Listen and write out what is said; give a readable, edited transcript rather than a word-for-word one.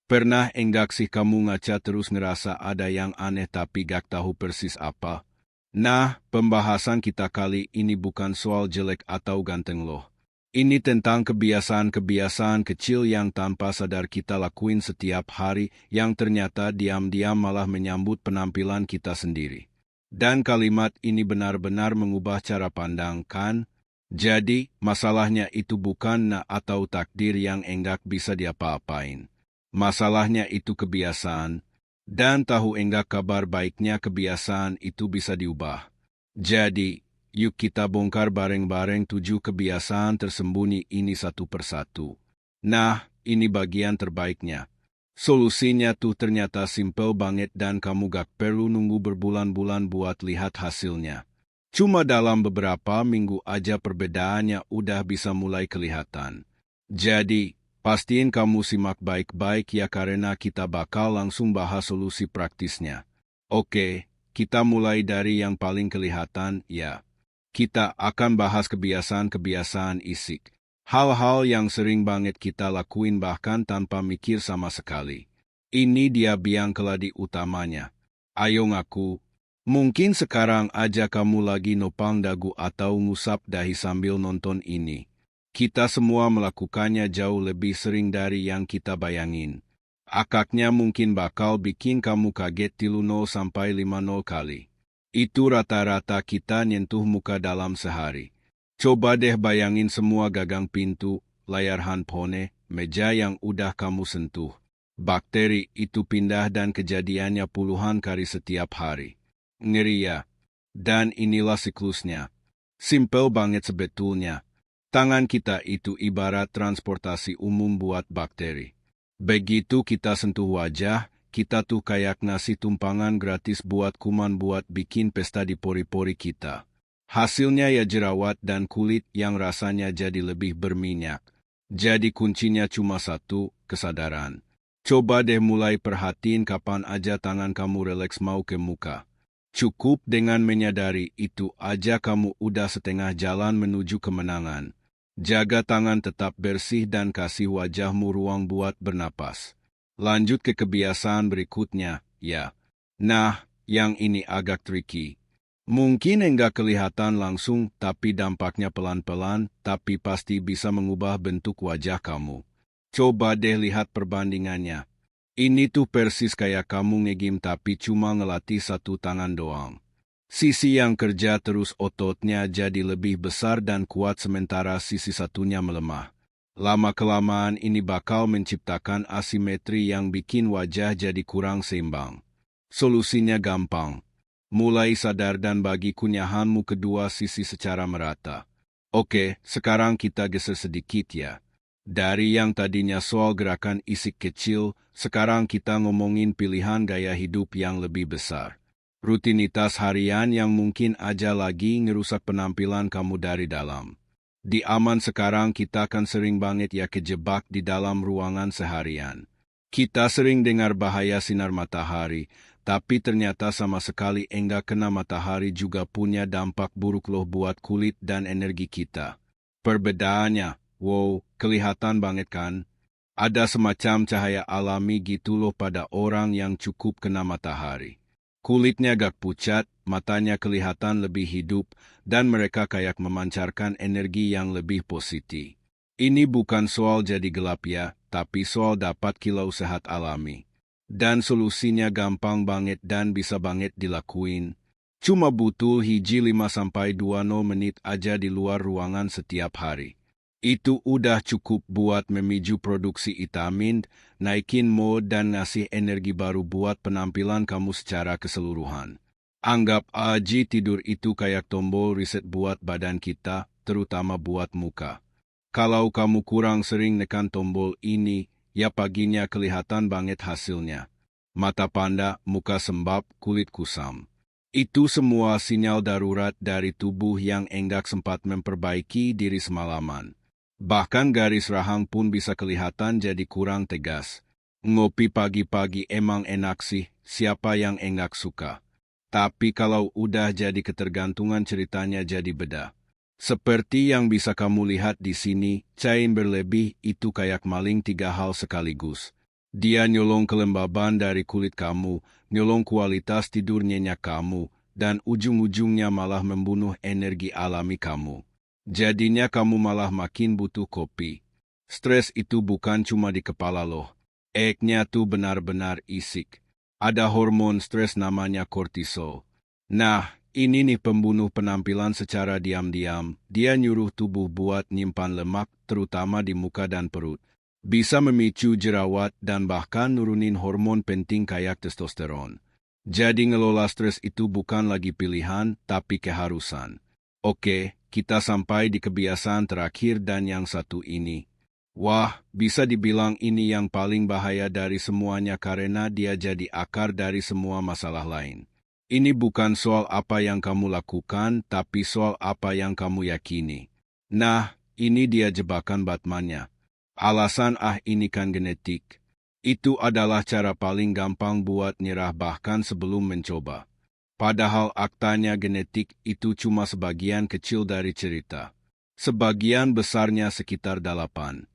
Pernah enggak sih kamu ngaca terus ngerasa ada yang aneh tapi gak tahu persis apa? Nah, pembahasan kita kali ini bukan soal jelek atau ganteng loh. Ini tentang kebiasaan-kebiasaan kecil yang tanpa sadar kita lakuin setiap hari yang ternyata diam-diam malah menyambut penampilan kita sendiri. Dan kalimat ini benar-benar mengubah cara pandang, kan? Jadi, masalahnya itu bukan na atau takdir yang enggak bisa diapa-apain. Masalahnya itu kebiasaan, dan tahu enggak kabar baiknya kebiasaan itu bisa diubah. Jadi, yuk kita bongkar bareng-bareng 7 kebiasaan tersembunyi ini satu persatu. Nah, ini bagian terbaiknya. Solusinya tuh ternyata simpel banget dan kamu gak perlu nunggu berbulan-bulan buat lihat hasilnya. Cuma dalam beberapa minggu aja perbedaannya udah bisa mulai kelihatan. Jadi, pastiin kamu simak baik-baik ya karena kita bakal langsung bahas solusi praktisnya. Oke, kita mulai dari yang paling kelihatan ya. Kita akan bahas kebiasaan-kebiasaan isik. Hal-hal yang sering banget kita lakuin bahkan tanpa mikir sama sekali. Ini dia biang keladi utamanya. Ayo ngaku. Mungkin sekarang aja kamu lagi nopang dagu atau ngusap dahi sambil nonton ini. Kita semua melakukannya jauh lebih sering dari yang kita bayangin. Akaknya mungkin bakal bikin kamu kaget 30-50 kali. Itu rata-rata kita nyentuh muka dalam sehari. Coba deh bayangin semua gagang pintu, layar handphone, meja yang udah kamu sentuh. Bakteri itu pindah dan kejadiannya puluhan kali setiap hari. Ngeri ya. Dan inilah siklusnya. Simple banget sebetulnya. Tangan kita itu ibarat transportasi umum buat bakteri. Begitu kita sentuh wajah, kita tuh kayak ngasih tumpangan gratis buat kuman buat bikin pesta di pori-pori kita. Hasilnya ya jerawat dan kulit yang rasanya jadi lebih berminyak. Jadi kuncinya cuma satu, kesadaran. Coba deh mulai perhatiin kapan aja tangan kamu rileks mau ke muka. Cukup dengan menyadari itu aja kamu udah setengah jalan menuju kemenangan. Jaga tangan tetap bersih dan kasih wajahmu ruang buat bernapas. Lanjut ke kebiasaan berikutnya, ya. Nah, yang ini agak tricky. Mungkin enggak kelihatan langsung, tapi dampaknya pelan-pelan, tapi pasti bisa mengubah bentuk wajah kamu. Coba deh lihat perbandingannya. Ini tuh persis kayak kamu nge-gym tapi cuma ngelatih satu tangan doang. Sisi yang kerja terus ototnya jadi lebih besar dan kuat sementara sisi satunya melemah. Lama-kelamaan ini bakal menciptakan asimetri yang bikin wajah jadi kurang seimbang. Solusinya gampang. Mulai sadar dan bagi kunyahanmu kedua sisi secara merata. Oke, sekarang kita geser sedikit ya. Dari yang tadinya soal gerakan isik kecil, sekarang kita ngomongin pilihan gaya hidup yang lebih besar. Rutinitas harian yang mungkin aja lagi ngerusak penampilan kamu dari dalam. Di aman sekarang kita kan sering banget ya kejebak di dalam ruangan seharian. Kita sering dengar bahaya sinar matahari, tapi ternyata sama sekali enggak kena matahari juga punya dampak buruk loh buat kulit dan energi kita. Perbedaannya, wow, kelihatan banget kan? Ada semacam cahaya alami gitu loh pada orang yang cukup kena matahari. Kulitnya gak pucat, matanya kelihatan lebih hidup, dan mereka kayak memancarkan energi yang lebih positif. Ini bukan soal jadi gelap ya, tapi soal dapat kilau sehat alami. Dan solusinya gampang banget dan bisa banget dilakuin. Cuma butuh hiji 5-20 menit aja di luar ruangan setiap hari. Itu udah cukup buat memicu produksi vitamin, naikin mood dan ngasih energi baru buat penampilan kamu secara keseluruhan. Anggap aja tidur itu kayak tombol reset buat badan kita, terutama buat muka. Kalau kamu kurang sering nekan tombol ini, ya paginya kelihatan banget hasilnya. Mata panda, muka sembab, kulit kusam. Itu semua sinyal darurat dari tubuh yang enggak sempat memperbaiki diri semalaman. Bahkan garis rahang pun bisa kelihatan jadi kurang tegas. Ngopi pagi-pagi emang enak sih, siapa yang enggak suka. Tapi kalau udah jadi ketergantungan ceritanya jadi beda. Seperti yang bisa kamu lihat di sini, cain berlebih itu kayak maling 3 hal sekaligus. Dia nyolong kelembaban dari kulit kamu, nyolong kualitas tidur nyenyak kamu, dan ujung-ujungnya malah membunuh energi alami kamu. Jadinya kamu malah makin butuh kopi. Stres itu bukan cuma di kepala loh. Eknya tuh benar-benar isik. Ada hormon stres namanya kortisol. Nah, ini nih pembunuh penampilan secara diam-diam. Dia nyuruh tubuh buat nyimpan lemak, terutama di muka dan perut. Bisa memicu jerawat dan bahkan nurunin hormon penting kayak testosteron. Jadi ngelola stres itu bukan lagi pilihan, tapi keharusan. Oke, kita sampai di kebiasaan terakhir dan yang satu ini. Wah, bisa dibilang ini yang paling bahaya dari semuanya karena dia jadi akar dari semua masalah lain. Ini bukan soal apa yang kamu lakukan, tapi soal apa yang kamu yakini. Nah, ini dia jebakan Batman-nya. Alasan ini kan genetik. Itu adalah cara paling gampang buat nyerah bahkan sebelum mencoba. Padahal aktanya genetik itu cuma sebagian kecil dari cerita. Sebagian besarnya sekitar 8.